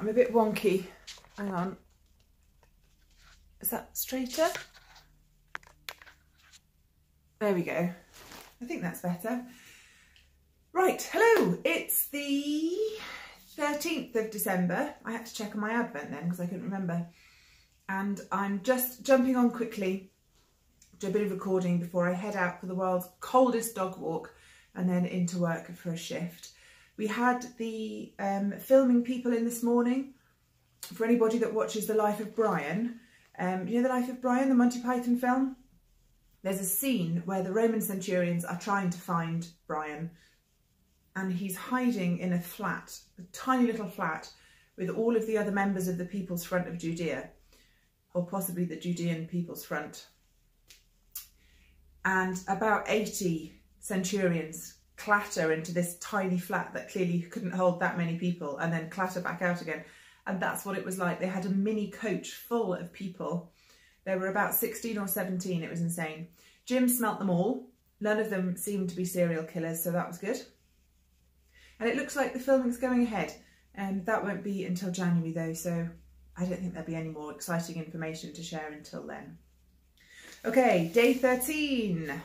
I'm a bit wonky. Hang on. Is that straighter? There we go. I think that's better. Right, hello. It's the 13th of December. I had to check on my advent then because I couldn't remember. And I'm just jumping on quickly to a bit of recording before I head out for the world's coldest dog walk and then into work for a shift. We had the filming people in this morning. For anybody that watches The Life of Brian, you know The Life of Brian, the Monty Python film? There's a scene where the Roman centurions are trying to find Brian, and he's hiding in a flat, a tiny little flat, with all of the other members of the People's Front of Judea, or possibly the Judean People's Front. And about 80 centurions clatter into this tiny flat that clearly couldn't hold that many people, and then clatter back out again. And that's what it was like. They had a mini coach full of people. There were about 16 or 17. It was insane. Jim smelt them all. None of them seemed to be serial killers, so that was good. And it looks like the filming's going ahead. That won't be until January though, so I don't think there'll be any more exciting information to share until then. Okay, day 13.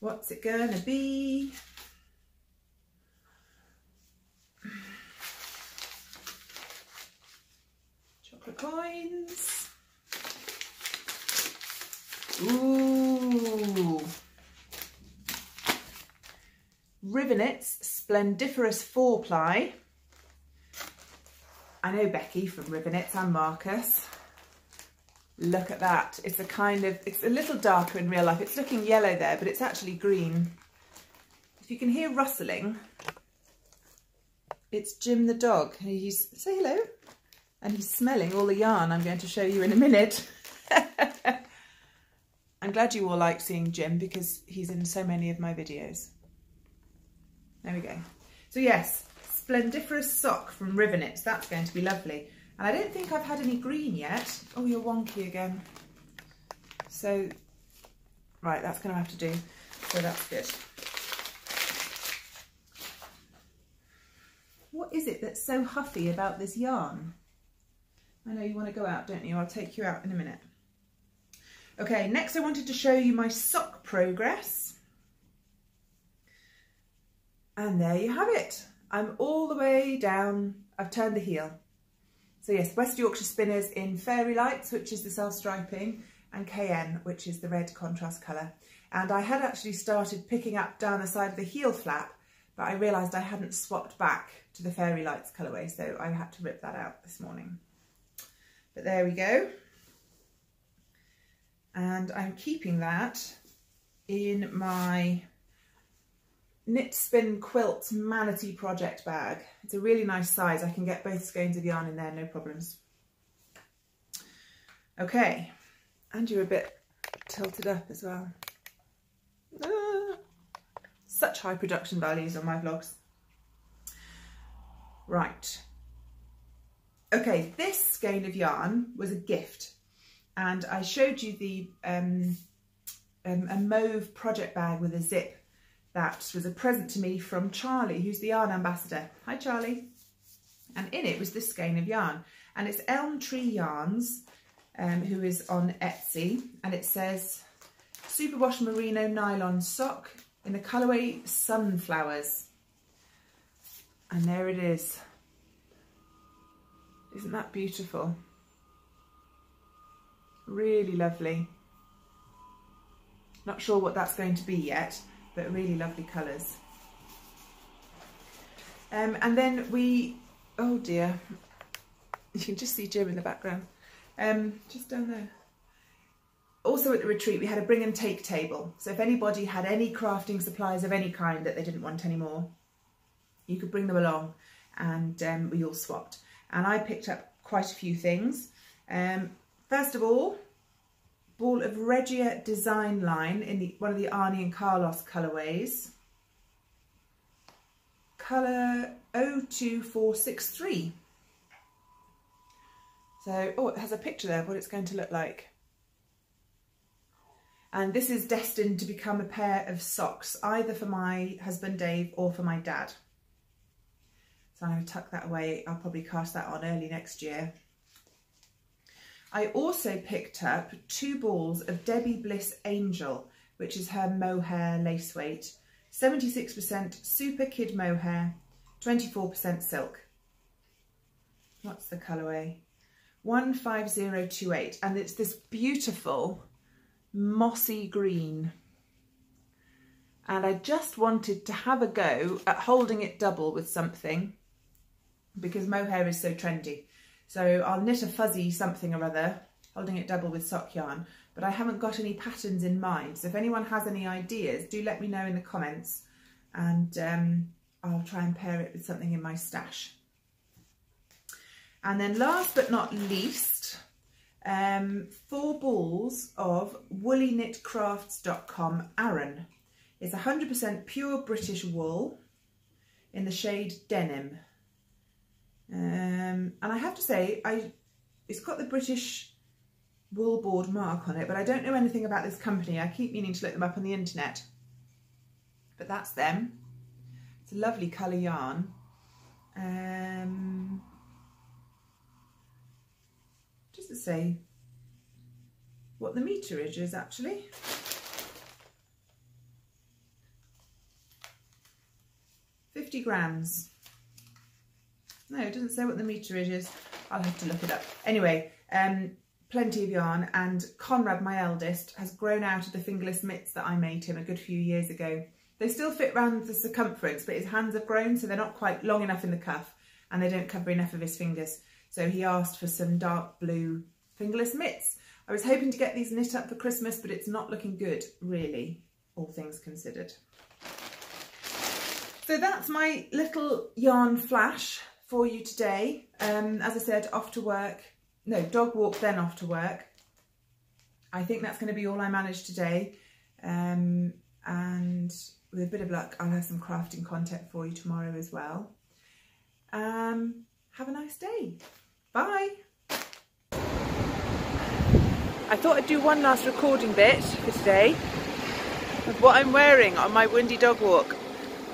What's it gonna be? Chocolate coins. Ooh. Rivenet's Splendiferous 4-ply. I know Becky from Rivenet's and Marcus. Look at that. It's a kind of, it's a little darker in real life. It's looking yellow there, but it's actually green. If you can hear rustling, it's Jim the dog. He's, say hello. And he's smelling all the yarn I'm going to show you in a minute. I'm glad you all like seeing Jim because he's in so many of my videos. There we go. So yes, Splendiferous sock from Rivenet's. That's going to be lovely. And I don't think I've had any green yet. Oh, you're wonky again. So, right, that's going to have to do. So that's good. What is it that's so huffy about this yarn? I know you want to go out, don't you? I'll take you out in a minute. Okay, next I wanted to show you my sock progress. And there you have it. I'm all the way down. I've turned the heel. So yes, West Yorkshire Spinners in Fairy Lights, which is the self-striping, and KN, which is the red contrast colour. And I had actually started picking up down the side of the heel flap, but I realised I hadn't swapped back to the Fairy Lights colourway, so I had to rip that out this morning. But there we go. And I'm keeping that in my Knit Spin Quilt Manatee Project bag. It's a really nice size. I can get both skeins of yarn in there, no problems. Okay, and you're a bit tilted up as well. Such high production values on my vlogs. Right. Okay, this skein of yarn was a gift, and I showed you the a mauve project bag with a zip. That was a present to me from Charlie, who's the yarn ambassador. Hi, Charlie. And in it was this skein of yarn. And it's Elm Tree Yarns, who is on Etsy. And it says, Superwash Merino Nylon Sock in the colourway Sunflowers. And there it is. Isn't that beautiful? Really lovely. Not sure what that's going to be yet, but really lovely colours. And then we, oh dear, you can just see Jim in the background, just down there. Also at the retreat we had a bring and take table, so if anybody had any crafting supplies of any kind that they didn't want anymore, you could bring them along, and we all swapped. And I picked up quite a few things. First of all, ball of Regia Design Line in one of the Arnie and Carlos colourways. Colour 02463. So, oh, it has a picture there of what it's going to look like. And this is destined to become a pair of socks, either for my husband Dave or for my dad. So I'm going to tuck that away. I'll probably cast that on early next year. I also picked up 2 balls of Debbie Bliss Angel, which is her mohair lace weight. 76% super kid mohair, 24% silk. What's the colourway? 15028, and it's this beautiful mossy green. And I just wanted to have a go at holding it double with something, because mohair is so trendy. So I'll knit a fuzzy something or other, holding it double with sock yarn, but I haven't got any patterns in mind. So if anyone has any ideas, do let me know in the comments, and I'll try and pair it with something in my stash. And then last but not least, 4 balls of woolyknitcrafts.com Aran. It's 100% pure British wool in the shade Denim. And I have to say, it's got the British wool board mark on it, but I don't know anything about this company. I keep meaning to look them up on the internet. But that's them. It's a lovely colour yarn. Just to say what the meterage is actually. £50 grams. No, it doesn't say what the meterage is. I'll have to look it up. Anyway, plenty of yarn, and Conrad, my eldest, has grown out of the fingerless mitts that I made him a good few years ago. They still fit round the circumference, but his hands have grown, so they're not quite long enough in the cuff, and they don't cover enough of his fingers. So he asked for some dark blue fingerless mitts. I was hoping to get these knit up for Christmas, but it's not looking good, really, all things considered. So that's my little yarn flash for you today. As I said, off to work. No, dog walk, then off to work. I think that's going to be all I manage today. And with a bit of luck, I'll have some crafting content for you tomorrow as well. Have a nice day. Bye. I thought I'd do one last recording bit for today of what I'm wearing on my windy dog walk.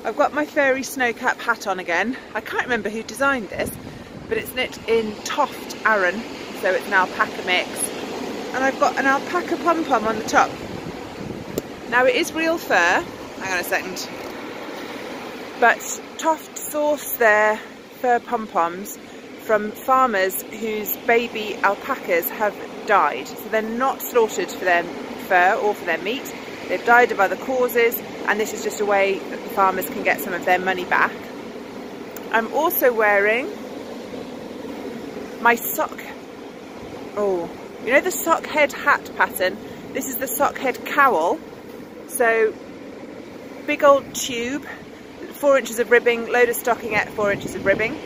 I've got my fairy snowcap hat on again. I can't remember who designed this, but it's knit in Toft Aran, so it's an alpaca mix. And I've got an alpaca pom-pom on the top. Now it is real fur, hang on a second, but Toft source their fur pom-poms from farmers whose baby alpacas have died. So they're not slaughtered for their fur or for their meat. They've died of other causes, and this is just a way that the farmers can get some of their money back. I'm also wearing my sock, you know the sock head hat pattern? This is the sock head cowl. So big old tube, 4 inches of ribbing, load of stockingette, 4 inches of ribbing.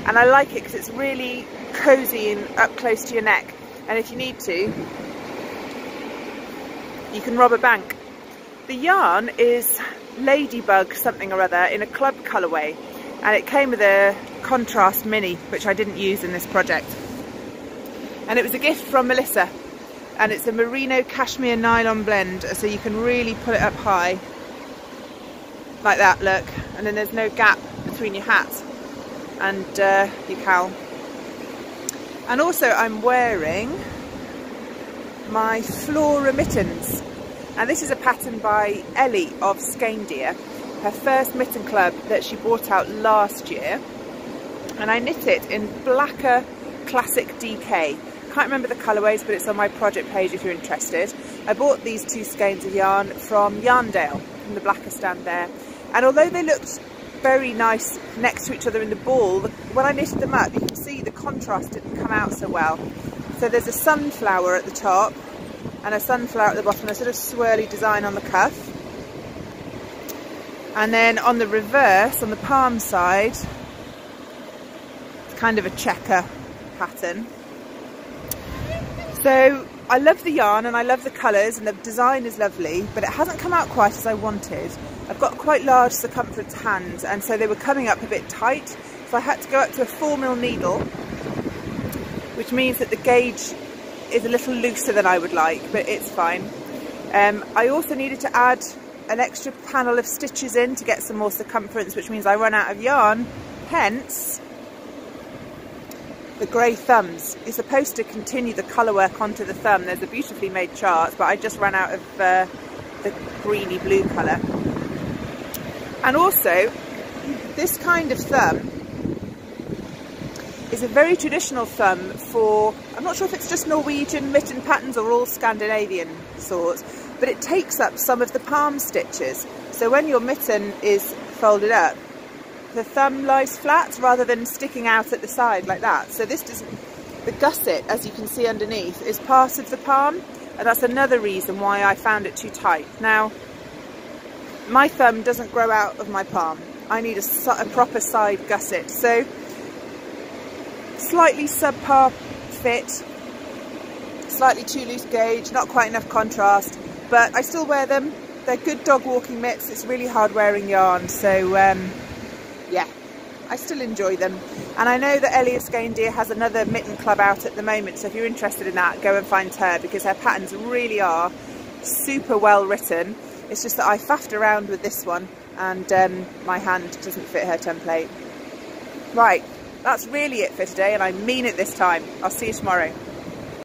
And I like it because it's really cosy and up close to your neck. And if you need to, you can rob a bank. The yarn is Ladybug something or other in a club colourway, and it came with a contrast mini, which I didn't use in this project. And it was a gift from Melissa, and it's a merino cashmere nylon blend, so you can really pull it up high like that, look, and then there's no gap between your hat and your cowl. And also I'm wearing my Flora mittens, and this is a pattern by Ellie of Skeyndeer, her first mitten club that she brought out last year, and I knit it in Blacker Classic DK. Can't remember the colourways, but it's on my project page if you're interested. I bought these 2 skeins of yarn from Yarndale, from the Blacker stand there, and although they looked very nice next to each other in the ball, when I knitted them up you can see the contrast didn't come out so well. So there's a sunflower at the top and a sunflower at the bottom, a sort of swirly design on the cuff, and then on the reverse, on the palm side, it's kind of a checker pattern. So I love the yarn and I love the colours and the design is lovely, but it hasn't come out quite as I wanted. I've got quite large circumference hands, and so they were coming up a bit tight, so I had to go up to a 4mm needle, which means that the gauge is a little looser than I would like, but it's fine. I also needed to add an extra panel of stitches in to get some more circumference, which means I run out of yarn Hence the grey thumbs. You're supposed to continue the colour work onto the thumb. There's a beautifully made chart, but I just ran out of the greeny blue colour. And also, this kind of thumb is a very traditional thumb for, I'm not sure if it's just Norwegian mitten patterns or all Scandinavian sorts, but it takes up some of the palm stitches. So when your mitten is folded up, the thumb lies flat rather than sticking out at the side like that. So this doesn't, the gusset, as you can see underneath, is part of the palm, and that's another reason why I found it too tight. Now, my thumb doesn't grow out of my palm. I need a proper side gusset. So slightly subpar fit, slightly too loose gauge, not quite enough contrast, but I still wear them. They're good dog walking mitts. It's really hard wearing yarn, so yeah, I still enjoy them. And I know that Ellie of Skeyndir has another mitten club out at the moment, so if you're interested in that, go and find her, because her patterns really are super well written. It's just that I faffed around with this one and my hand doesn't fit her template. Right, that's really it for today, and I mean it this time. I'll see you tomorrow.